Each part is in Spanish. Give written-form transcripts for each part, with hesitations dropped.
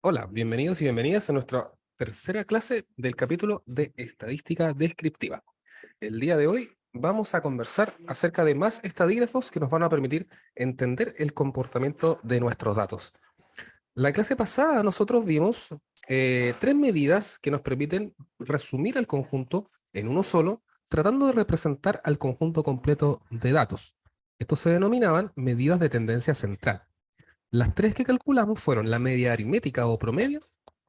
Hola, bienvenidos y bienvenidas a nuestra tercera clase del capítulo de estadística descriptiva. El día de hoy vamos a conversar acerca de más estadígrafos que nos van a permitir entender el comportamiento de nuestros datos. La clase pasada nosotros vimos tres medidas que nos permiten resumir el conjunto en uno solo, tratando de representar al conjunto completo de datos. Estos se denominaban medidas de tendencia central. Las tres que calculamos fueron la media aritmética o promedio,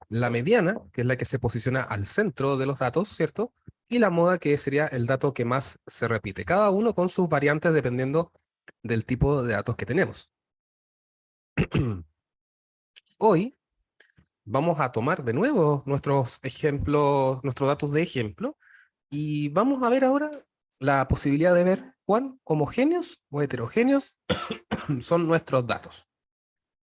la mediana, que es la que se posiciona al centro de los datos, ¿cierto? Y la moda, que sería el dato que más se repite, cada uno con sus variantes dependiendo del tipo de datos que tenemos. Hoy vamos a tomar de nuevo nuestros ejemplos, nuestros datos de ejemplo, y vamos a ver ahora la posibilidad de ver cuán homogéneos o heterogéneos son nuestros datos.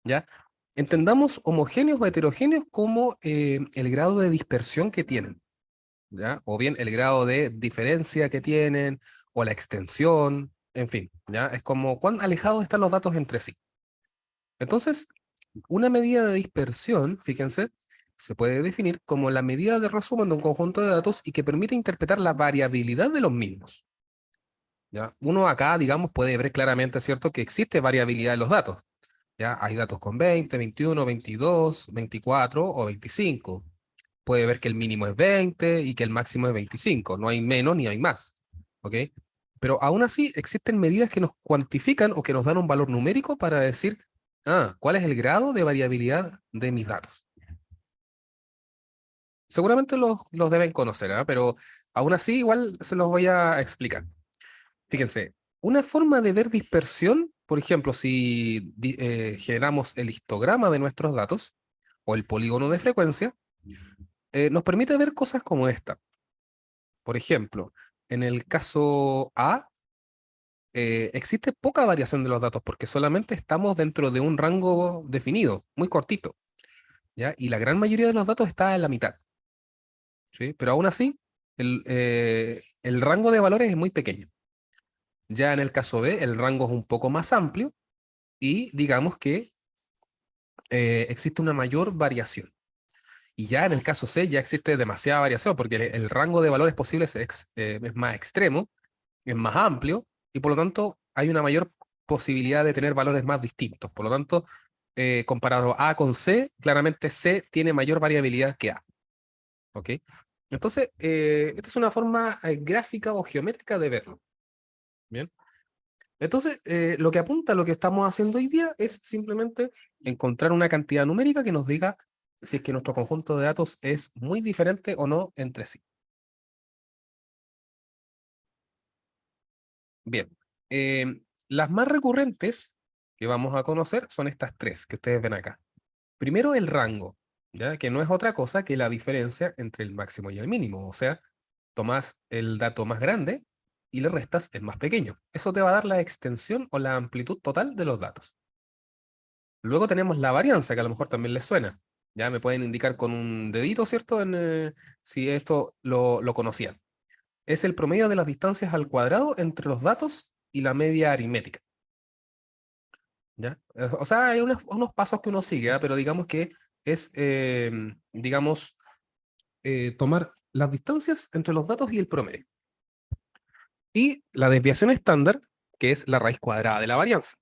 ¿Ya? Entendamos homogéneos o heterogéneos como el grado de dispersión que tienen, ¿ya? O bien el grado de diferencia que tienen, o la extensión, en fin, ¿ya? Es como cuán alejados están los datos entre sí. Entonces, una medida de dispersión, fíjense, se puede definir como la medida de resumen de un conjunto de datos y que permite interpretar la variabilidad de los mismos. ¿Ya? Uno acá, digamos, puede ver claramente, ¿cierto?, que existe variabilidad en los datos. ¿Ya? Hay datos con 20, 21, 22, 24 o 25. Puede ver que el mínimo es 20 y que el máximo es 25. No hay menos ni hay más. ¿Ok? Pero aún así existen medidas que nos cuantifican o que nos dan un valor numérico para decir, ¿cuál es el grado de variabilidad de mis datos? Seguramente los deben conocer, pero aún así igual se los voy a explicar. Fíjense, una forma de ver dispersión, por ejemplo, si generamos el histograma de nuestros datos o el polígono de frecuencia, nos permite ver cosas como esta. Por ejemplo, en el caso A, existe poca variación de los datos porque solamente estamos dentro de un rango definido, muy cortito, ¿ya? Y la gran mayoría de los datos está en la mitad, ¿sí? Pero aún así, el rango de valores es muy pequeño. Ya en el caso B, el rango es un poco más amplio y digamos que existe una mayor variación. Y ya en el caso C ya existe demasiada variación porque el rango de valores posibles es más extremo, es más amplio y por lo tanto hay una mayor posibilidad de tener valores más distintos. Por lo tanto, comparado A con C, claramente C tiene mayor variabilidad que A. ¿Ok? Entonces, esta es una forma gráfica o geométrica de verlo. Bien. Entonces, lo que apunta a lo que estamos haciendo hoy día es simplemente encontrar una cantidad numérica que nos diga si es que nuestro conjunto de datos es muy diferente o no entre sí. Bien, las más recurrentes que vamos a conocer son estas tres que ustedes ven acá. Primero, el rango, ¿ya? Que no es otra cosa que la diferencia entre el máximo y el mínimo. O sea, tomas el dato más grande y le restas el más pequeño. Eso te va a dar la extensión o la amplitud total de los datos. Luego tenemos la varianza, que a lo mejor también les suena. Ya me pueden indicar con un dedito, ¿cierto? Si esto lo conocían. Es el promedio de las distancias al cuadrado entre los datos y la media aritmética. ¿Ya? O sea, hay unos pasos que uno sigue, pero digamos que es, digamos, tomar las distancias entre los datos y el promedio. Y la desviación estándar, que es la raíz cuadrada de la varianza.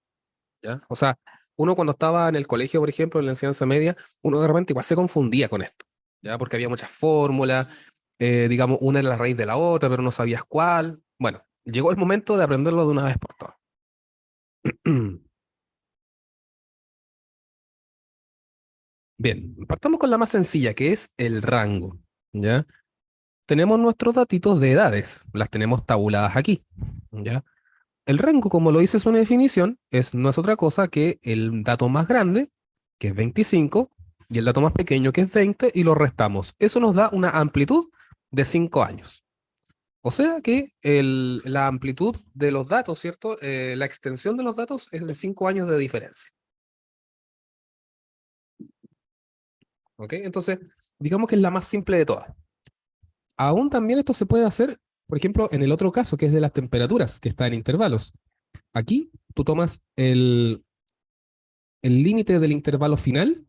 ¿Ya? O sea, uno cuando estaba en el colegio, por ejemplo, en la enseñanza media, uno de repente igual se confundía con esto, ¿ya? Porque había muchas fórmulas, digamos, una era la raíz de la otra, pero no sabías cuál. Bueno, llegó el momento de aprenderlo de una vez por todas. Bien, partamos con la más sencilla, que es el rango, ¿ya? Tenemos nuestros datitos de edades, las tenemos tabuladas aquí, ¿ya? El rango, como lo dice su definición, no es otra cosa que el dato más grande, que es 25, y el dato más pequeño, que es 20, y lo restamos. Eso nos da una amplitud de 5 años. O sea que la amplitud de los datos, ¿cierto? La extensión de los datos es de 5 años de diferencia. ¿Ok? Entonces, digamos que es la más simple de todas. Aún también esto se puede hacer, por ejemplo, en el otro caso, que es de las temperaturas, que está en intervalos. Aquí tú tomas el límite del intervalo final,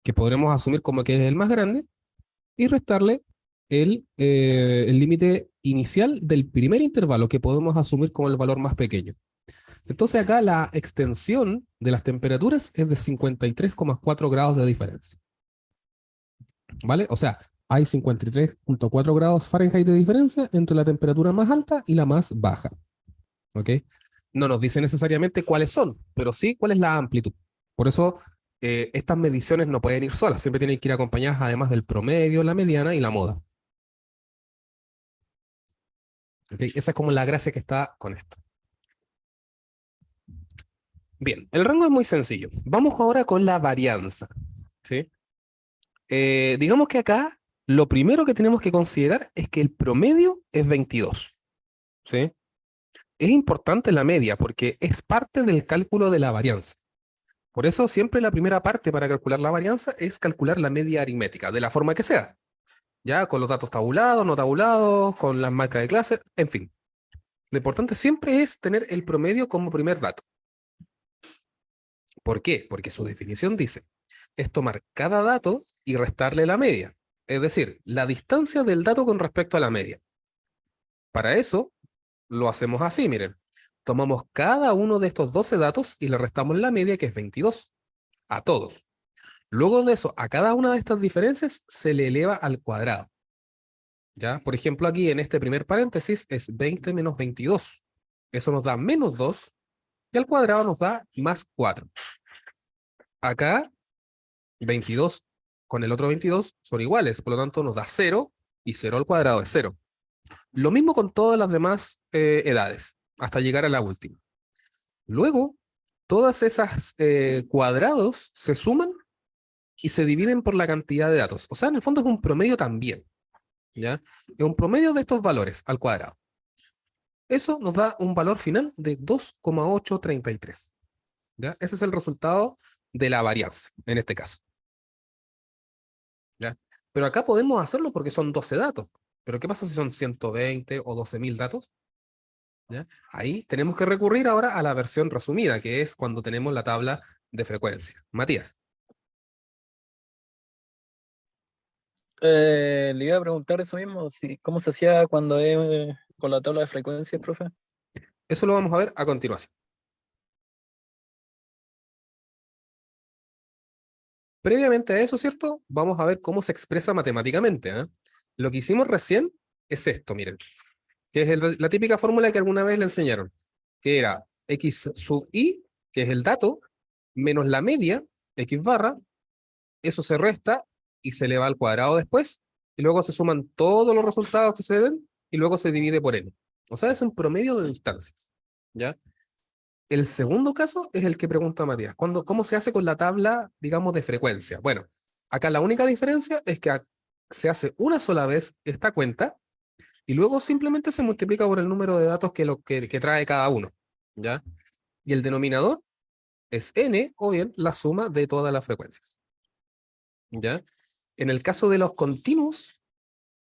que podremos asumir como que es el más grande, y restarle el límite inicial del primer intervalo, que podemos asumir como el valor más pequeño. Entonces acá la extensión de las temperaturas es de 53,4 grados de diferencia. ¿Vale? O sea, hay 53,4 grados Fahrenheit de diferencia entre la temperatura más alta y la más baja. ¿Ok? No nos dice necesariamente cuáles son, pero sí cuál es la amplitud. Por eso estas mediciones no pueden ir solas, siempre tienen que ir acompañadas además del promedio, la mediana y la moda. ¿Ok? Esa es como la gracia que está con esto. Bien, el rango es muy sencillo. Vamos ahora con la varianza. ¿Sí? Digamos que acá lo primero que tenemos que considerar es que el promedio es 22. ¿Sí? Es importante la media porque es parte del cálculo de la varianza. Por eso siempre la primera parte para calcular la varianza es calcular la media aritmética, de la forma que sea, ya con los datos tabulados, no tabulados, con las marcas de clase, en fin. Lo importante siempre es tener el promedio como primer dato. ¿Por qué? Porque su definición dice, es tomar cada dato y restarle la media, es decir, la distancia del dato con respecto a la media. Para eso lo hacemos así, miren. Tomamos cada uno de estos 12 datos y le restamos la media, que es 22, a todos. Luego de eso, a cada una de estas diferencias se le eleva al cuadrado. ¿Ya? Por ejemplo, aquí en este primer paréntesis es 20 menos 22. Eso nos da menos 2 y al cuadrado nos da más 4. Acá 22 con el otro 22 son iguales, por lo tanto nos da 0 y 0 al cuadrado es 0. Lo mismo con todas las demás edades, hasta llegar a la última. Luego, todas esas cuadrados se suman y se dividen por la cantidad de datos. O sea, en el fondo es un promedio también, ¿ya? Es un promedio de estos valores al cuadrado. Eso nos da un valor final de 2,833. ¿Ya? Ese es el resultado de la varianza, en este caso. ¿Ya? Pero acá podemos hacerlo porque son 12 datos. Pero ¿qué pasa si son 120 o 12.000 datos? ¿Ya? Ahí tenemos que recurrir ahora a la versión resumida, que es cuando tenemos la tabla de frecuencia. Matías, Le iba a preguntar eso mismo, si, ¿cómo se hacía cuando es con la tabla de frecuencias, profe? eso lo vamos a ver a continuación. Previamente a eso, ¿cierto? Vamos a ver cómo se expresa matemáticamente. ¿Eh? Lo que hicimos recién es esto, miren, que es la típica fórmula que alguna vez le enseñaron, que era x sub i, que es el dato, menos la media, x barra, eso se resta y se eleva al cuadrado después, y luego se suman todos los resultados que se den, y luego se divide por n. O sea, es un promedio de distancias, ¿ya? El segundo caso es el que pregunta Matías. ¿Cómo se hace con la tabla, digamos, de frecuencia? Bueno, acá la única diferencia es que se hace una sola vez esta cuenta y luego simplemente se multiplica por el número de datos que trae cada uno, ¿ya? Y el denominador es n o bien la suma de todas las frecuencias, ¿ya? En el caso de los continuos,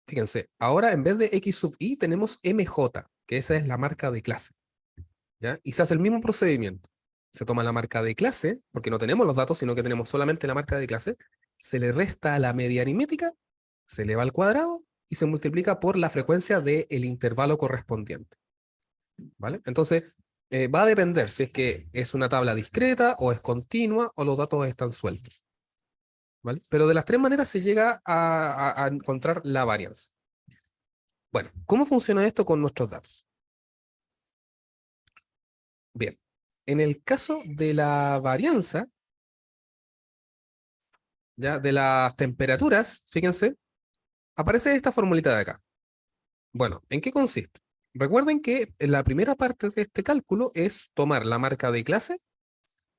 fíjense, ahora en vez de x sub i tenemos mj, que esa es la marca de clase. ¿Ya? Y se hace el mismo procedimiento. Se toma la marca de clase, porque no tenemos los datos, sino que tenemos solamente la marca de clase, se le resta a la media aritmética, se eleva al cuadrado y se multiplica por la frecuencia del intervalo correspondiente. ¿Vale? Entonces, va a depender si es que es una tabla discreta o es continua o los datos están sueltos. ¿Vale? Pero de las tres maneras se llega a encontrar la varianza. Bueno, ¿cómo funciona esto con nuestros datos? Bien, en el caso de la varianza, ya de las temperaturas, fíjense, aparece esta formulita de acá. Bueno, ¿en qué consiste? Recuerden que la primera parte de este cálculo es tomar la marca de clase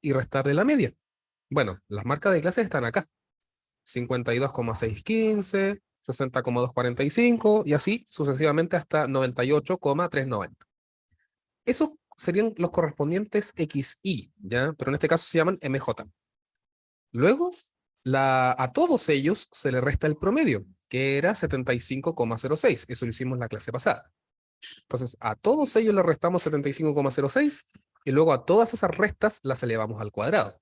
y restarle la media. Bueno, las marcas de clase están acá. 52,615, 60,245 y así sucesivamente hasta 98,390. Esos serían los correspondientes XI, ¿ya? Pero en este caso se llaman MJ. Luego, a todos ellos se le resta el promedio, que era 75,06. Eso lo hicimos la clase pasada. Entonces, a todos ellos le restamos 75,06 y luego a todas esas restas las elevamos al cuadrado.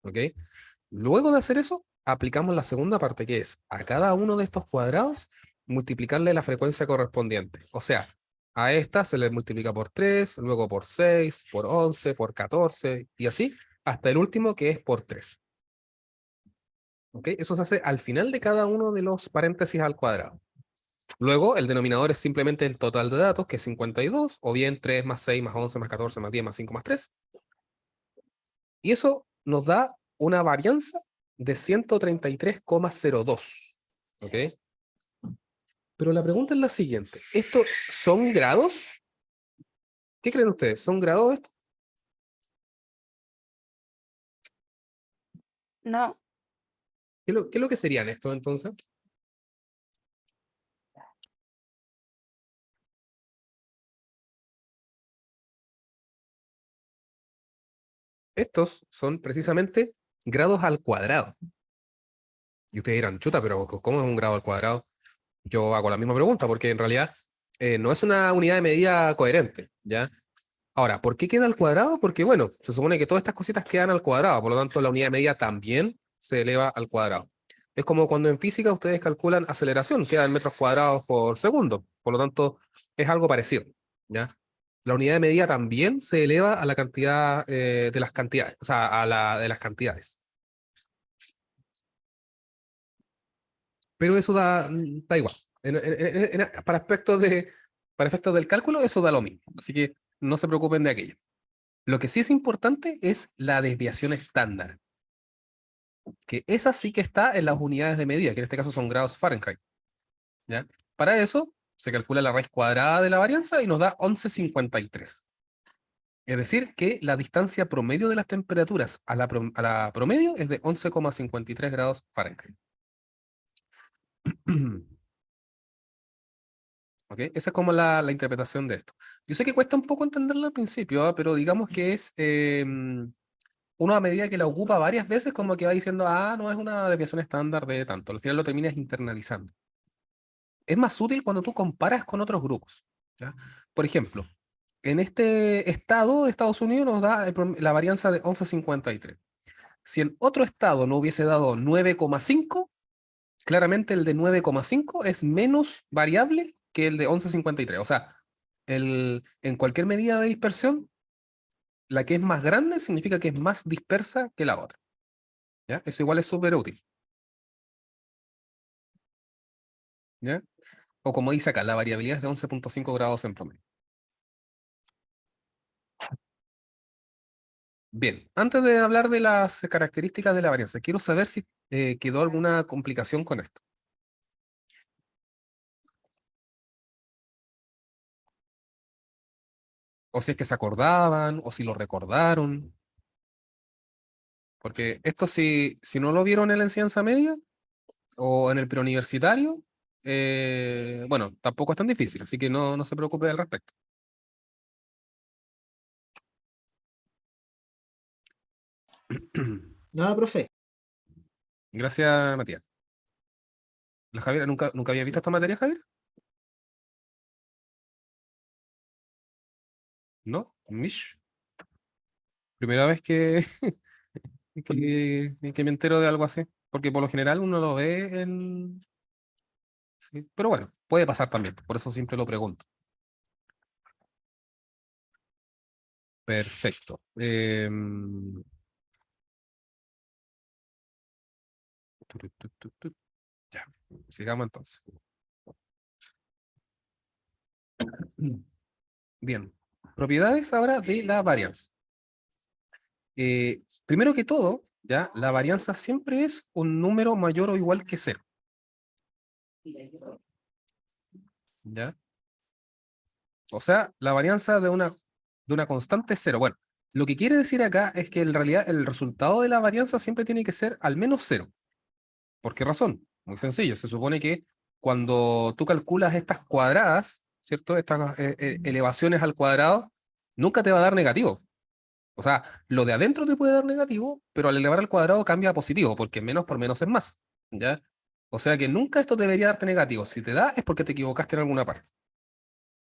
¿Ok? Luego de hacer eso, aplicamos la segunda parte, que es a cada uno de estos cuadrados multiplicarle la frecuencia correspondiente. O sea, a esta se le multiplica por 3, luego por 6, por 11, por 14 y así hasta el último que es por 3. ¿Ok? Eso se hace al final de cada uno de los paréntesis al cuadrado. Luego, el denominador es simplemente el total de datos, que es 52, o bien 3 más 6 más 11 más 14 más 10 más 5 más 3. Y eso nos da una varianza de 133,02. ¿Ok? Pero la pregunta es la siguiente. ¿Estos son grados? ¿Qué creen ustedes? ¿Son grados estos? No, ¿Qué es lo que serían estos entonces? Estos son precisamente grados al cuadrado. Y ustedes dirán, chuta, pero ¿cómo es un grado al cuadrado? Yo hago la misma pregunta, porque en realidad no es una unidad de medida coherente, ¿ya? Ahora, ¿por qué queda al cuadrado? Porque, bueno, se supone que todas estas cositas quedan al cuadrado, por lo tanto la unidad de medida también se eleva al cuadrado. Es como cuando en física ustedes calculan aceleración, queda en metros cuadrados por segundo, por lo tanto es algo parecido, ¿ya? La unidad de medida también se eleva a la cantidad de las cantidades, o sea, a la de las cantidades. Pero eso da igual. Para para efectos del cálculo, eso da lo mismo. Así que no se preocupen de aquello. Lo que sí es importante es la desviación estándar, que esa sí que está en las unidades de medida, que en este caso son grados Fahrenheit, ¿ya? Para eso se calcula la raíz cuadrada de la varianza y nos da 11,53. Es decir, que la distancia promedio de las temperaturas a la promedio es de 11,53 grados Fahrenheit. ¿Ok? Esa es como la interpretación de esto. Yo sé que cuesta un poco entenderlo al principio, ¿ah? Pero digamos que es uno a medida que la ocupa varias veces, como que va diciendo, ah, no es una desviación estándar de tanto. Al final lo terminas internalizando. Es más útil cuando tú comparas con otros grupos, ¿ya? Por ejemplo, en este estado de Estados Unidos nos da la varianza de 11,53. Si en otro estado no hubiese dado 9,5, claramente el de 9,5 es menos variable que el de 11,53. O sea, en cualquier medida de dispersión, la que es más grande significa que es más dispersa que la otra, ¿ya? Eso igual es súper útil, ¿ya? O como dice acá, la variabilidad es de 11,5 grados en promedio. Bien, antes de hablar de las características de la varianza, quiero saber si quedó alguna complicación con esto. O si es que se acordaban, o si lo recordaron. Porque esto si no lo vieron en la enseñanza media o en el preuniversitario, bueno, tampoco es tan difícil, así que no se preocupe al respecto. Nada, profe. Gracias, Matías. ¿La Javiera nunca había visto esta materia, Javier? ¿No? Mish. Primera vez que me entero de algo así. Porque por lo general uno lo ve en... Sí, pero bueno, puede pasar también. Por eso siempre lo pregunto. Perfecto. Ya, sigamos entonces. Bien. Propiedades ahora de la varianza. Primero que todo, ya, la varianza siempre es un número mayor o igual que cero. ¿Ya? O sea, la varianza de una constante es cero. Bueno, lo que quiere decir acá es que en realidad el resultado de la varianza siempre tiene que ser al menos cero. ¿Por qué razón? Muy sencillo. Se supone que cuando tú calculas estas cuadradas, ¿cierto? Estas elevaciones al cuadrado, nunca te va a dar negativo. O sea, lo de adentro te puede dar negativo, pero al elevar al cuadrado cambia a positivo, porque menos por menos es más. ¿Ya? O sea que nunca esto debería darte negativo. Si te da, es porque te equivocaste en alguna parte.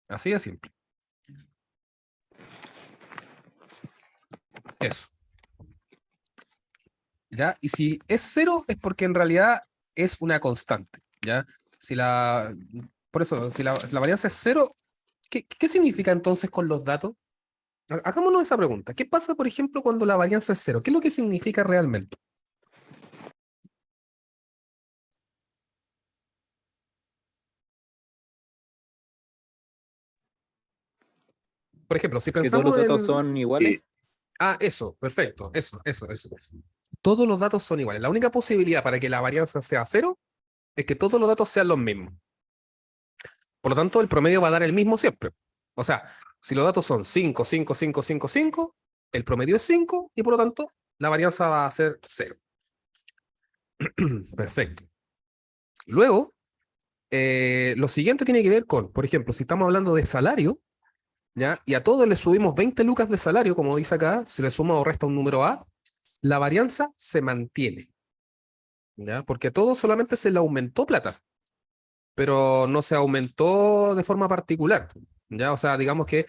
Así de simple. Eso. ¿ya? Y si es cero es porque en realidad es una constante, ¿ya? Si la, por eso, si la varianza es cero, ¿qué significa entonces con los datos? Hagámonos esa pregunta. ¿Qué pasa, por ejemplo, cuando la varianza es cero? ¿Qué es lo que significa realmente? Por ejemplo, si Que todos los pensamos datos en... son iguales. Eso, perfecto, eso. Todos los datos son iguales. La única posibilidad para que la varianza sea cero es que todos los datos sean los mismos. Por lo tanto, el promedio va a dar el mismo siempre. O sea, si los datos son 5, 5, 5, 5, 5, el promedio es 5 y por lo tanto la varianza va a ser cero. Perfecto. Luego, lo siguiente tiene que ver con, por ejemplo, si estamos hablando de salario, ¿ya? Y a todos le subimos 20 lucas de salario, como dice acá, si le suma o resta un número A, la varianza se mantiene, ¿ya? Porque a todos solamente se le aumentó plata, pero no se aumentó de forma particular, ¿ya? O sea, digamos que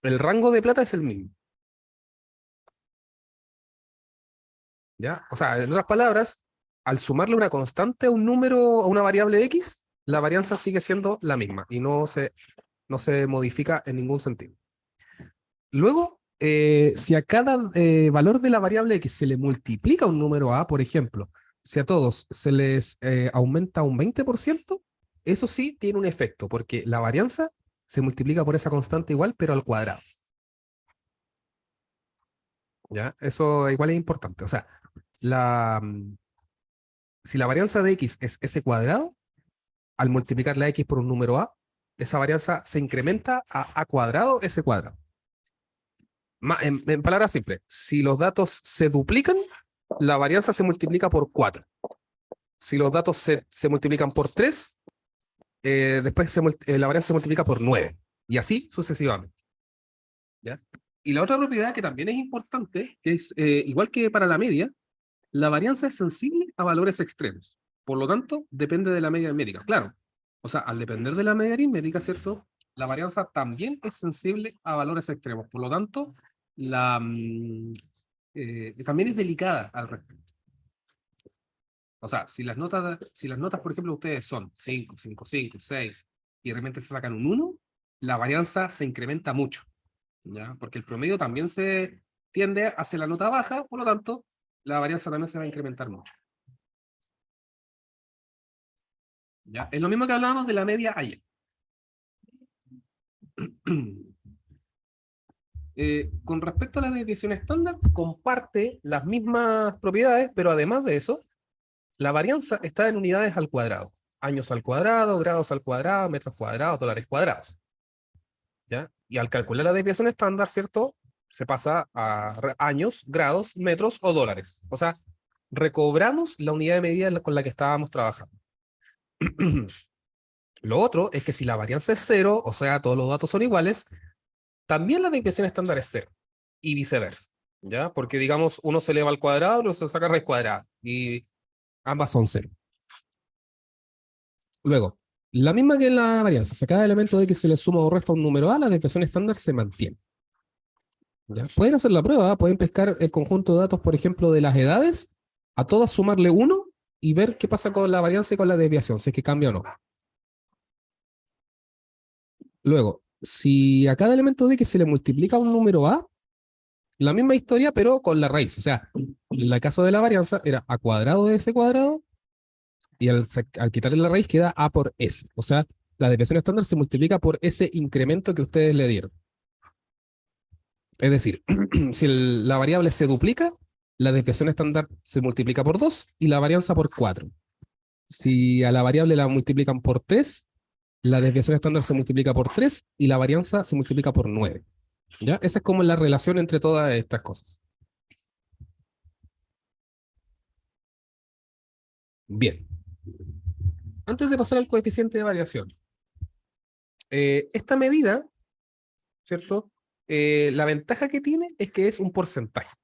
el rango de plata es el mismo, ¿ya? O sea, en otras palabras, al sumarle una constante a un número, a una variable X, la varianza sigue siendo la misma y no se modifica en ningún sentido. Luego, si a cada valor de la variable X se le multiplica un número A, por ejemplo, si a todos se les aumenta un 20%, eso sí tiene un efecto, porque la varianza se multiplica por esa constante igual, pero al cuadrado. ¿Ya? Eso igual es importante. O sea, la, si la varianza de X es S cuadrado, al multiplicar la X por un número A, esa varianza se incrementa a cuadrado S cuadrado. En palabras simples, si los datos se duplican, la varianza se multiplica por 4. Si los datos se multiplican por 3, después la varianza se multiplica por 9. Y así sucesivamente. ¿Ya? Y la otra propiedad que también es importante, que es igual que para la media, la varianza es sensible a valores extremos. Por lo tanto, depende de la media aritmética. Claro. O sea, al depender de la media aritmética, ¿cierto? La varianza también es sensible a valores extremos. Por lo tanto, también es delicada al respecto. O sea, si las notas, por ejemplo, ustedes son 5, 5, 5, 6 y de repente se sacan un 1, la varianza se incrementa mucho, ¿ya? Porque el promedio también se tiende hacia la nota baja, por lo tanto, la varianza también se va a incrementar mucho. ¿Ya? Es lo mismo que hablábamos de la media ayer. Con respecto a la desviación estándar, comparte las mismas propiedades, pero además de eso, la varianza está en unidades al cuadrado. Años al cuadrado, grados al cuadrado, metros cuadrados, dólares cuadrados. ¿Ya? Y al calcular la desviación estándar, ¿cierto? Se pasa a años, grados, metros o dólares. O sea, recobramos la unidad de medida con la que estábamos trabajando. Lo otro es que si la varianza es cero, o sea, todos los datos son iguales, también la desviación estándar es cero. Y viceversa. ¿Ya? Porque, digamos, uno se eleva al cuadrado, otro se saca raíz cuadrada. Y ambas son cero. Luego, la misma que en la varianza, si a cada elemento de que se le suma o resta un número A, la desviación estándar se mantiene. ¿Ya? Pueden hacer la prueba, pueden pescar el conjunto de datos, por ejemplo, de las edades, a todas sumarle uno y ver qué pasa con la varianza y con la desviación, si es que cambia o no. Luego, si a cada elemento de que se le multiplica un número A, la misma historia, pero con la raíz. O sea, en el caso de la varianza era a cuadrado de S cuadrado y al quitarle la raíz queda A por S. O sea, la desviación estándar se multiplica por ese incremento que ustedes le dieron. Es decir, si la variable se duplica, la desviación estándar se multiplica por 2 y la varianza por 4. Si a la variable la multiplican por 3, la desviación estándar se multiplica por 3 y la varianza se multiplica por 9. ¿Ya? Esa es como la relación entre todas estas cosas. Bien. Antes de pasar al coeficiente de variación, esta medida, ¿cierto? La ventaja que tiene es que es un porcentaje.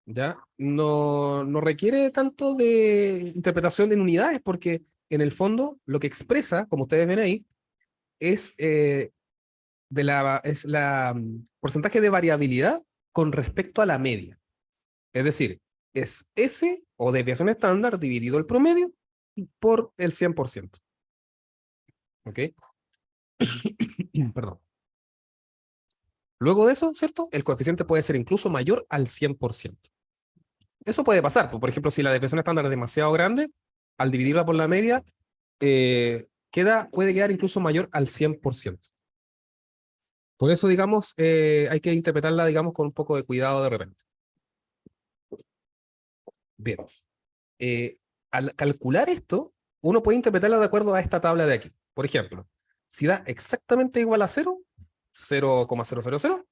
¿Ya? No requiere tanto de interpretación en unidades porque en el fondo lo que expresa, como ustedes ven ahí, es, es la porcentaje de variabilidad con respecto a la media. Es decir, es S, o desviación estándar, dividido el promedio por el 100%. ¿Ok? Perdón. Luego de eso, ¿cierto? El coeficiente puede ser incluso mayor al 100%. Eso puede pasar. Por ejemplo, si la desviación estándar es demasiado grande, al dividirla por la media, puede quedar incluso mayor al 100%. Por eso, digamos, hay que interpretarla, digamos, con un poco de cuidado de repente. Bien. Eh, Al calcular esto, uno puede interpretarla de acuerdo a esta tabla de aquí. Por ejemplo, si da exactamente igual a 0, 0,000,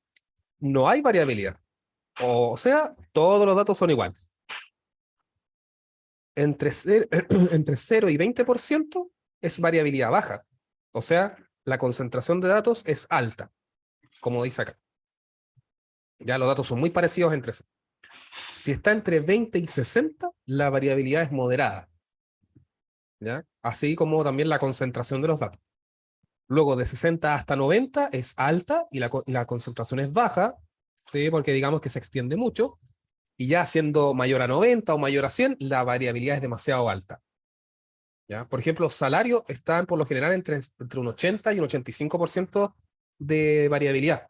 no hay variabilidad. O sea, todos los datos son iguales. Entre, entre 0 y 20% es variabilidad baja. O sea, la concentración de datos es alta, como dice acá. Ya los datos son muy parecidos entre sí. Si está entre 20 y 60, la variabilidad es moderada. ¿Ya? Así como también la concentración de los datos. Luego de 60 hasta 90 es alta y la concentración es baja, ¿sí? Porque digamos que se extiende mucho. Y ya siendo mayor a 90 o mayor a 100, la variabilidad es demasiado alta. ¿Ya? Por ejemplo, los salarios están por lo general entre un 80 y un 85% de variabilidad.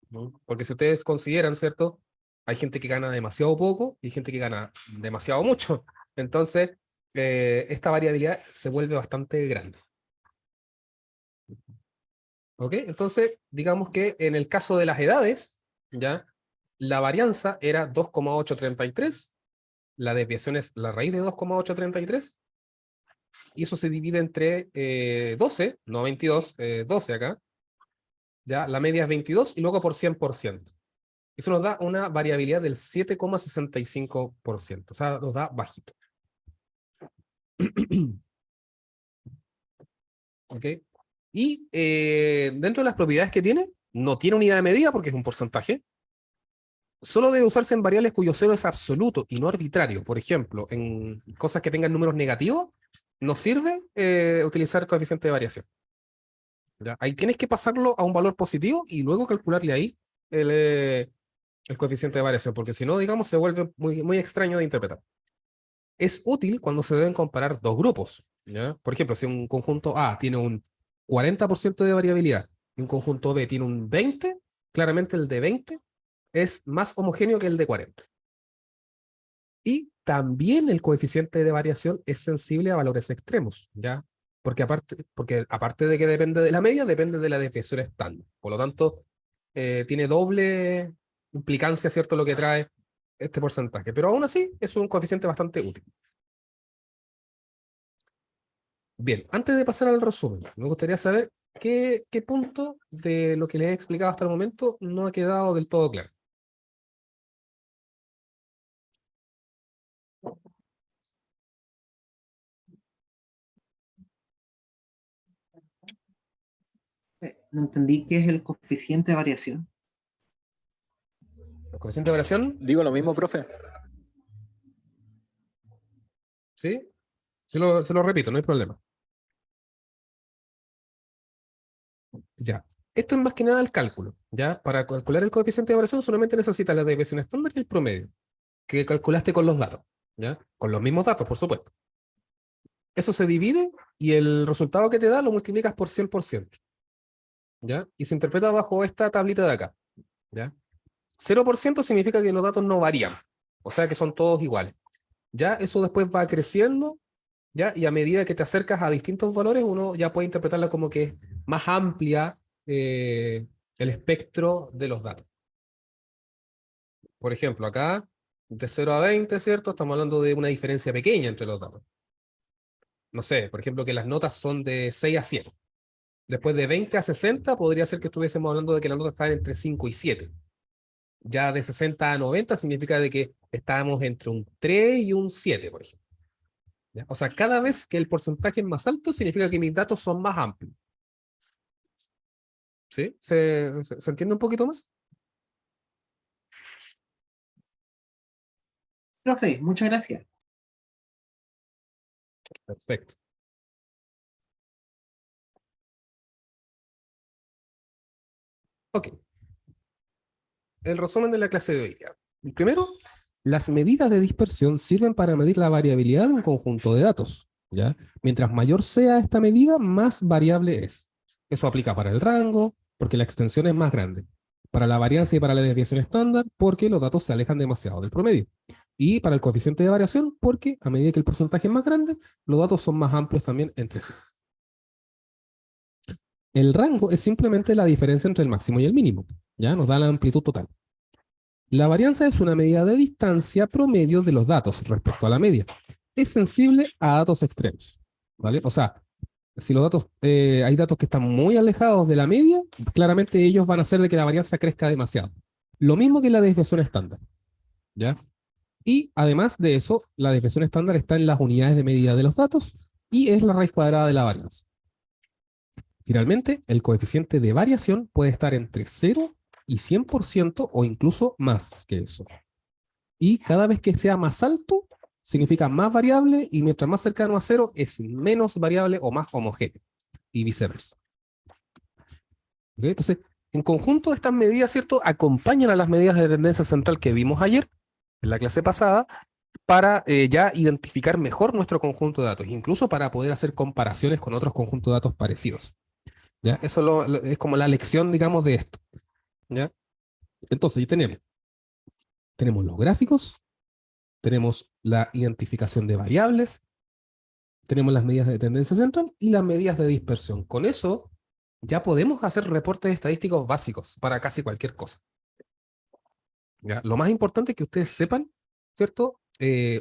¿No? Porque si ustedes consideran, ¿cierto? Hay gente que gana demasiado poco y gente que gana demasiado mucho. Entonces, esta variabilidad se vuelve bastante grande. ¿Ok? Entonces, digamos que en el caso de las edades, ¿ya? La varianza era 2,833, la desviación es la raíz de 2,833, y eso se divide entre 12, no 22, 12 acá, ¿ya? La media es 22 y luego por 100%. Eso nos da una variabilidad del 7,65%, o sea, nos da bajito. ¿Ok? Y dentro de las propiedades que tiene, no tiene unidad de medida porque es un porcentaje. Solo debe usarse en variables cuyo cero es absoluto y no arbitrario. Por ejemplo, en cosas que tengan números negativos, nos sirve utilizar coeficiente de variación. ¿Ya? Ahí tienes que pasarlo a un valor positivo y luego calcularle ahí el coeficiente de variación, porque si no, digamos, se vuelve muy, muy extraño de interpretar. Es útil cuando se deben comparar dos grupos. ¿Ya? Por ejemplo, si un conjunto A tiene un 40% de variabilidad y un conjunto B tiene un 20%, claramente el de 20 es más homogéneo que el de 40. Y también el coeficiente de variación es sensible a valores extremos, ¿ya? Porque aparte de que depende de la media, depende de la desviación estándar. Por lo tanto, tiene doble implicancia, ¿cierto? Lo que trae este porcentaje. Pero aún así, es un coeficiente bastante útil. Bien, antes de pasar al resumen, me gustaría saber qué punto de lo que les he explicado hasta el momento no ha quedado del todo claro. No entendí qué es el coeficiente de variación. El coeficiente de variación, Digo lo mismo, profe. ¿sí? Se lo repito, no hay problema. Ya. Esto es más que nada el cálculo. ¿Ya? Para calcular el coeficiente de variación solamente necesitas la desviación estándar y el promedio, que calculaste con los datos. ¿Ya? Con los mismos datos, por supuesto. Eso se divide y el resultado que te da lo multiplicas por 100%. ¿Ya? Y se interpreta bajo esta tablita de acá. ¿Ya? 0% significa que los datos no varían. O sea que son todos iguales. Ya eso después va creciendo, ¿ya? Y a medida que te acercas a distintos valores, uno ya puede interpretarla como que es más amplia el espectro de los datos. Por ejemplo, acá, de 0 a 20, ¿cierto? Estamos hablando de una diferencia pequeña entre los datos. No sé, por ejemplo, que las notas son de 6 a 7. Después de 20 a 60, podría ser que estuviésemos hablando de que las notas están entre 5 y 7. Ya de 60 a 90 significa de que estábamos entre un 3 y un 7, por ejemplo. ¿Ya? O sea, cada vez que el porcentaje es más alto, significa que mis datos son más amplios. ¿Sí? ¿Se entiende un poquito más? Profe, muchas gracias. Perfecto. Ok. El resumen de la clase de hoy día. Primero, Las medidas de dispersión sirven para medir la variabilidad de un conjunto de datos, ¿ya? Mientras mayor sea esta medida, más variable es. Eso aplica para el rango, porque la extensión es más grande. Para la varianza y para la desviación estándar, porque los datos se alejan demasiado del promedio. Y para el coeficiente de variación, porque a medida que el porcentaje es más grande, los datos son más amplios también entre sí. El rango es simplemente la diferencia entre el máximo y el mínimo, ¿ya? Nos da la amplitud total. La varianza es una medida de distancia promedio de los datos respecto a la media. Es sensible a datos extremos, ¿vale? O sea, si los datos, hay datos que están muy alejados de la media, claramente ellos van a hacer de que la varianza crezca demasiado. Lo mismo que la desviación estándar, ¿ya? Y además de eso, la desviación estándar está en las unidades de medida de los datos y es la raíz cuadrada de la varianza. Finalmente, el coeficiente de variación puede estar entre 0 y 100% o incluso más que eso. Y cada vez que sea más alto, significa más variable, y mientras más cercano a 0 es menos variable o más homogéneo, y viceversa. ¿Okay? Entonces, en conjunto, estas medidas, ¿cierto?, acompañan a las medidas de tendencia central que vimos ayer, en la clase pasada, para ya identificar mejor nuestro conjunto de datos, incluso para poder hacer comparaciones con otros conjuntos de datos parecidos. ¿Ya? Eso es como la lección, digamos, de esto. ¿Ya? Entonces, ya tenemos los gráficos, tenemos la identificación de variables, tenemos las medidas de tendencia central y las medidas de dispersión. Con eso ya podemos hacer reportes estadísticos básicos para casi cualquier cosa. ¿Ya? Lo más importante es que ustedes sepan, ¿cierto?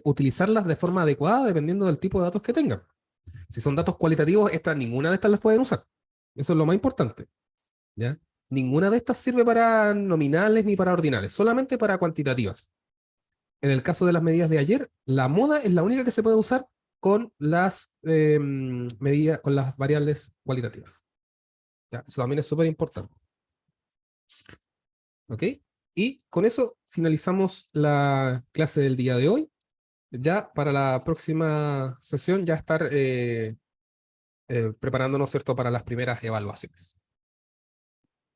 Utilizarlas de forma adecuada dependiendo del tipo de datos que tengan. Si son datos cualitativos, ninguna de estas las pueden usar. Eso es lo más importante. ¿Ya? Ninguna de estas sirve para nominales ni para ordinales, solamente para cuantitativas. En el caso de las medidas de ayer, la moda es la única que se puede usar con las medidas, con las variables cualitativas. ¿Ya? Eso también es súper importante. ¿Ok? Y con eso finalizamos la clase del día de hoy. Ya para la próxima sesión ya estar preparándonos, ¿cierto?, para las primeras evaluaciones.